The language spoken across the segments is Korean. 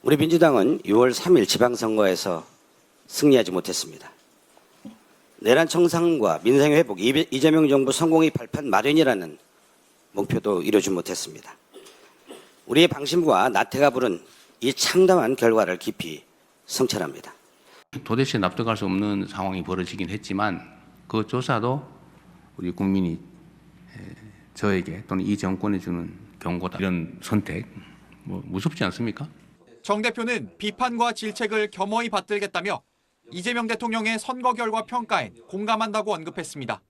우리 민주당은 6월 3일 지방선거에서 승리하지 못했습니다. 내란 청산과 민생의 회복, 이재명 정부 성공의 발판 마련이라는 목표도 이루지 못했습니다. 우리의 방심과 나태가 부른 이 참담한 결과를 깊이 성찰합니다. 도대체 납득할 수 없는 상황이 벌어지긴 했지만 그 조사도 우리 국민이 저에게 또는 이 정권에 주는 경고다. 이런 선택 무섭지 않습니까? 정 대표는 비판과 질책을 겸허히 받들겠다며 이재명 대통령의 선거 결과 평가엔 공감한다고 언급했습니다.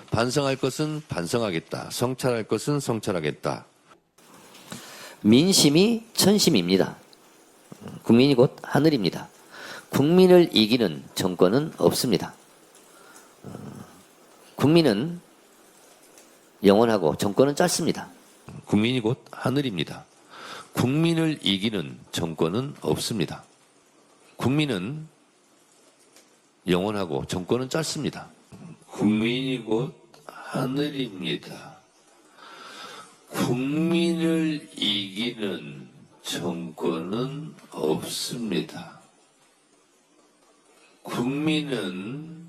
반성할 것은 반성하겠다. 성찰할 것은 성찰하겠다. 민심이 천심입니다. 국민이 곧 하늘입니다. 국민을 이기는 정권은 없습니다. 국민은 영원하고 정권은 짧습니다. 국민이 곧 하늘입니다. 국민을 이기는 정권은 없습니다. 국민은 영원하고 정권은 짧습니다. 국민이 곧 하늘입니다. 국민을 이기는 정권은 없습니다. 국민은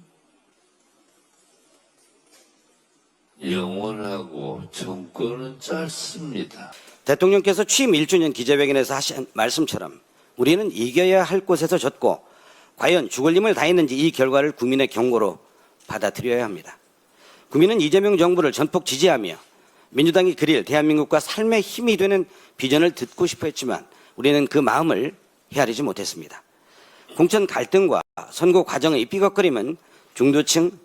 영원하고 정권은 짧습니다. 대통령께서 취임 1주년 기자회견에서 하신 말씀처럼 우리는 이겨야 할 곳에서 졌고 과연 죽을 힘을 다했는지 이 결과를 국민의 경고로 받아들여야 합니다. 국민은 이재명 정부를 전폭 지지하며 민주당이 그릴 대한민국과 삶의 힘이 되는 비전을 듣고 싶어 했지만 우리는 그 마음을 헤아리지 못했습니다. 공천 갈등과 선거 과정의 삐걱거림은 중도층,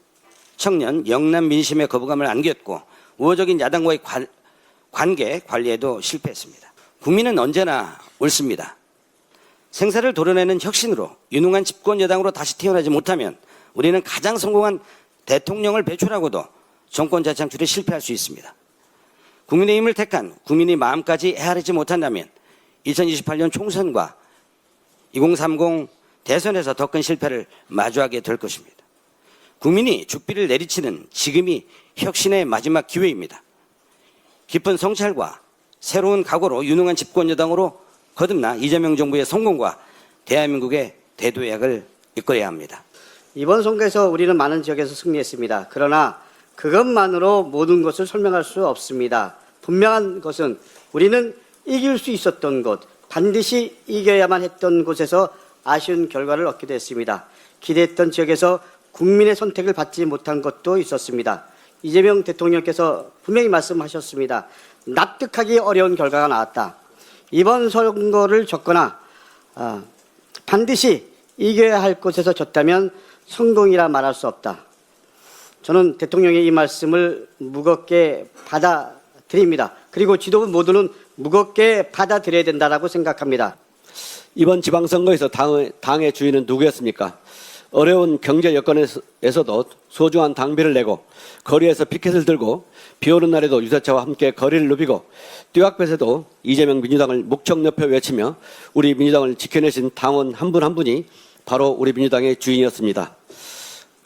청년, 영남 민심의 거부감을 안겼고 우호적인 야당과의 관계 관리에도 실패했습니다. 국민은 언제나 옳습니다. 생사를 도려내는 혁신으로 유능한 집권 여당으로 다시 태어나지 못하면 우리는 가장 성공한 대통령을 배출하고도 정권 재창출에 실패할 수 있습니다. 국민의힘을 택한 국민의 마음까지 헤아리지 못한다면 2028년 총선과 2030 대선에서 더 큰 실패를 마주하게 될 것입니다. 국민이 죽비를 내리치는 지금이 혁신의 마지막 기회입니다. 깊은 성찰과 새로운 각오로 유능한 집권 여당으로 거듭나 이재명 정부의 성공과 대한민국의 대도약을 이끌어야 합니다. 이번 선거에서 우리는 많은 지역에서 승리했습니다. 그러나 그것만으로 모든 것을 설명할 수 없습니다. 분명한 것은 우리는 이길 수 있었던 곳, 반드시 이겨야만 했던 곳에서 아쉬운 결과를 얻게 됐습니다. 기대했던 지역에서 국민의 선택을 받지 못한 것도 있었습니다. 이재명 대통령께서 분명히 말씀하셨습니다. 납득하기 어려운 결과가 나왔다. 이번 선거를 졌거나 반드시 이겨야 할 곳에서 졌다면 성공이라 말할 수 없다. 저는 대통령의 이 말씀을 무겁게 받아들입니다. 그리고 지도부 모두는 무겁게 받아들여야 된다고 생각합니다. 이번 지방선거에서 당의 주인은 누구였습니까? 어려운 경제 여건에서도 소중한 당비를 내고 거리에서 피켓을 들고 비오는 날에도 유세차와 함께 거리를 누비고 띠약볕에도 이재명 민주당을 목청높여 외치며 우리 민주당을 지켜내신 당원 한 분 한 분이 바로 우리 민주당의 주인이었습니다.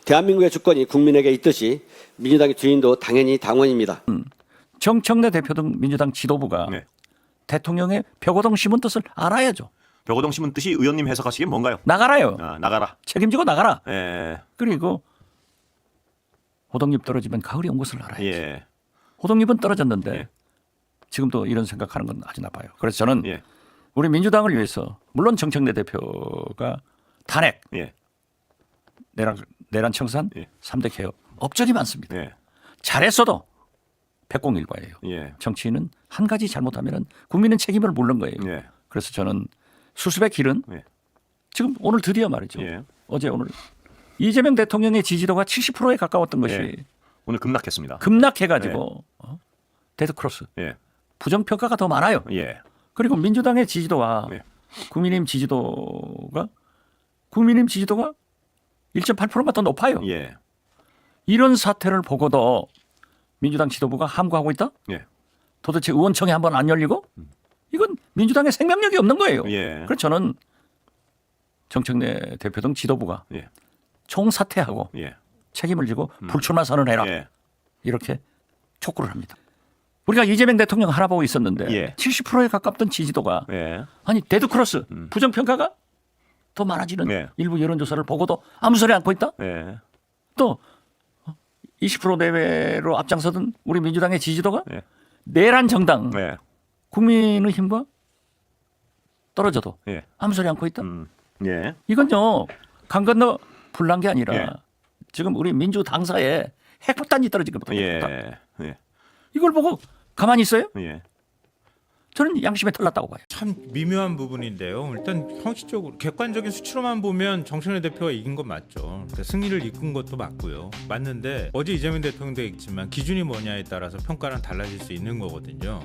대한민국의 주권이 국민에게 있듯이 민주당의 주인도 당연히 당원입니다. 정청래 대표 등 민주당 지도부가 네. 대통령의 벽오동 심은 뜻을 알아야죠. 벽오동 심은 뜻이 의원님 해석하시기에 뭔가요? 나가라요. 나가라. 책임지고 나가라. 예. 그리고 호동잎 떨어지면 가을이 온 것을 알아야죠. 예. 호동잎은 떨어졌는데 예. 지금도 이런 생각하는 건 아주 나빠요. 그래서 저는 예. 우리 민주당을 위해서 물론 정청래 대표가 탄핵, 예. 내란 청산, 예. 3대 개혁 업적이 많습니다. 예. 잘했어도 백공일과예요. 예. 정치인은 한 가지 잘못하면 국민은 책임을 물는 거예요. 예. 그래서 저는 수습의 길은 예. 지금 오늘 드디어 말이죠. 예. 어제 오늘 이재명 대통령의 지지도가 70%에 가까웠던 것이 예. 오늘 급락했습니다. 급락해가지고 데드크로스. 예. 부정평가가 더 많아요. 예. 그리고 민주당의 지지도와 예. 국민의힘 지지도가 1.8%만 더 높아요. 예. 이런 사태를 보고도 민주당 지도부가 함구하고 있다? 예. 도대체 의원총회 한번 안 열리고? 이건 민주당의 생명력이 없는 거예요. 예. 그래서 저는 정청래 대표 등 지도부가 예. 총사퇴하고 예. 책임을 지고 불출마 선언해라. 예. 이렇게 촉구를 합니다. 우리가 이재명 대통령 하나 보고 있었는데 예. 70%에 가깝던 지지도가 예. 아니 데드크로스 부정평가가 더 많아지는 예. 일부 여론조사를 보고도 아무 소리 않고 있다. 예. 또 20% 내외로 앞장서던 우리 민주당의 지지도가 예. 내란 정당 예. 국민의힘과 떨어져도 예. 아무 소리 않고 있다. 예. 이건요 강 건너 불난 게 아니라 예. 지금 우리 민주 당사에 핵폭탄이 떨어진 겁니다. 핵폭탄. 예. 예. 이걸 보고 가만히 있어요? 예. 저는 양심에 털났다고 봐요. 참 미묘한 부분인데요. 일단 형식적으로 객관적인 수치로만 보면 정청래 대표가 이긴 건 맞죠. 그러니까 승리를 이끈 것도 맞고요. 맞는데 어제 이재명 대통령도 얘기했지만 기준이 뭐냐에 따라서 평가는 달라질 수 있는 거거든요.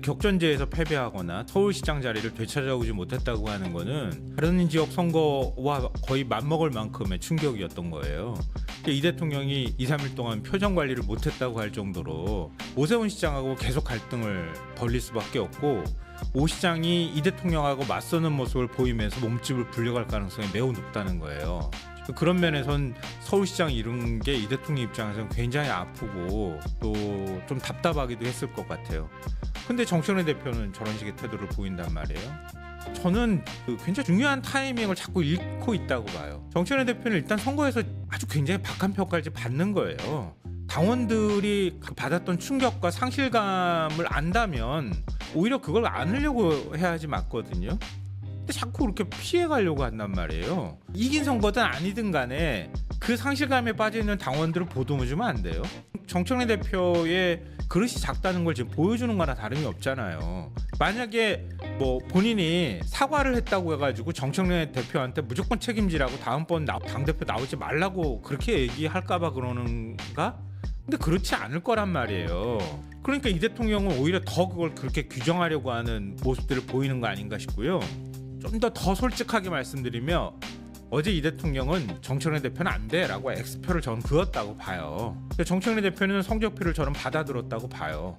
격전지에서 패배하거나 서울시장 자리를 되찾아오지 못했다고 하는 거는 다른 지역 선거와 거의 맞먹을 만큼의 충격이었던 거예요. 이 대통령이 2, 3일 동안 표정 관리를 못했다고 할 정도로 오세훈 시장하고 계속 갈등을 벌릴 수밖에 없고 오 시장이 이 대통령하고 맞서는 모습을 보이면서 몸집을 불려갈 가능성이 매우 높다는 거예요. 그런 면에선 서울시장 이룬 게 이 대통령 입장에서는 굉장히 아프고 또 좀 답답하기도 했을 것 같아요. 근데 정청래 대표는 저런 식의 태도를 보인단 말이에요. 저는 굉장히 중요한 타이밍을 자꾸 잃고 있다고 봐요. 정청래 대표는 일단 선거에서 아주 굉장히 박한 평가를 받는 거예요. 당원들이 받았던 충격과 상실감을 안다면 오히려 그걸 안으려고 해야지 맞거든요. 근데 자꾸 그렇게 피해가려고 한단 말이에요. 이긴 선거든 아니든 간에 그 상실감에 빠져있는 당원들을 보듬어주면 안 돼요. 정청래 대표의 그릇이 작다는 걸 지금 보여주는 거나 다름이 없잖아요. 만약에 뭐 본인이 사과를 했다고 해가지고 정청래 대표한테 무조건 책임지라고 다음번 당대표 나오지 말라고 그렇게 얘기할까봐 그러는가? 근데 그렇지 않을 거란 말이에요. 그러니까 이 대통령은 오히려 더 그걸 그렇게 규정하려고 하는 모습들을 보이는 거 아닌가 싶고요. 좀 더 솔직하게 말씀드리면 어제 이 대통령은 정청래 대표는 안 돼라고 X표를 저는 그었다고 봐요. 정청래 대표는 성적표를 저는 받아들었다고 봐요.